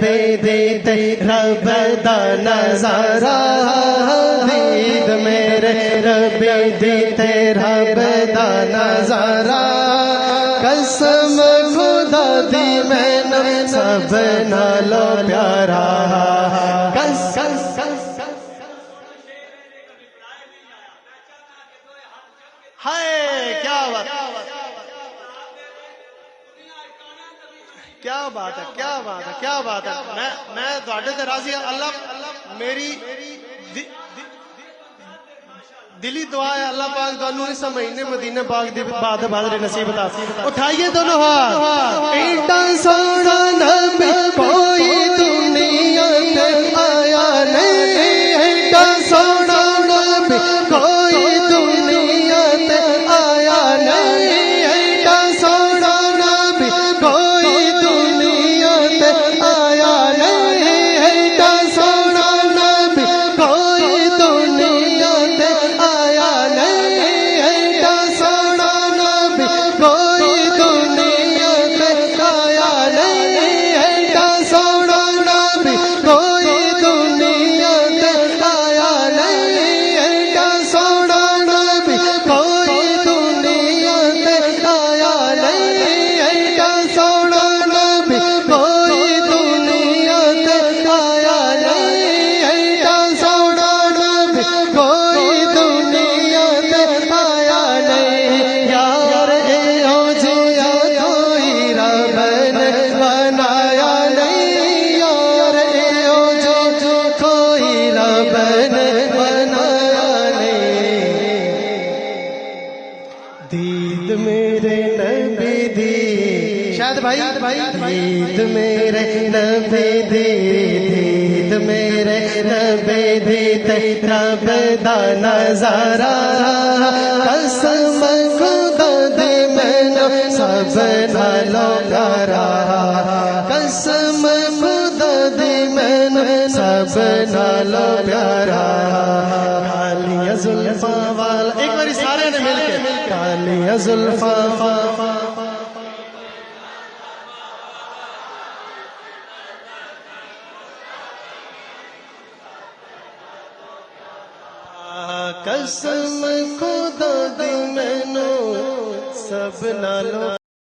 نبی دیتے رب دا نظارہ دید میرے نبی دیتے رب دا نظارہ قسم خدا دی مینوں سب نالوں پیارا ہائے کیا بات کیا بات ہے کیا بات ہے کیا بات ہے میں تواڈے تے راضی ہاں اللہ میری دلی دعا ہے اللہ پاک تانوں اس مہینے مدینے پاک دی بات بادر نصیب عطا اٹھائیے دونوں ہاتھ ایڈا سونا نبی کوئی دنیا تے آیا نہیں ایڈا سونا نبی کوئی دنیا تے آیا نہیں ایڈا سونا نبی کوئی دنیا تے آیا نہیں ایڈا سونا نبی کوئی دنیا تے آیا نہیں ایڈا سونا نبی کوئی دنیا تے آیا نہیں ایڈا سونا نبی کوئی دنیا تے آیا نہیں ایڈا سونا نبی کوئی دنیا تے آیا نہیں ایڈا سونا نبی کوئی دنیا تے آیا نہیں ایڈا سونا نبی کوئی دنیا تے آیا نہیں یار ایو جیا کوئی رب نے بنایا نہیں یار ایو جو کوئی رب نے بنایا نہیں دید میرے نبی دی شاید بھائی دید میرے نبی دی دید میرے نبی دی رب دا نظارہ قسم خدا دی مینوں سب نالوں پیارا قسم خدا دی مینوں سب نالوں پیارا کالیاں زلفاں والا ایک باری سارے نے مل کے کالیاں زلفاں قسم خدا دی مینوں سب نالوں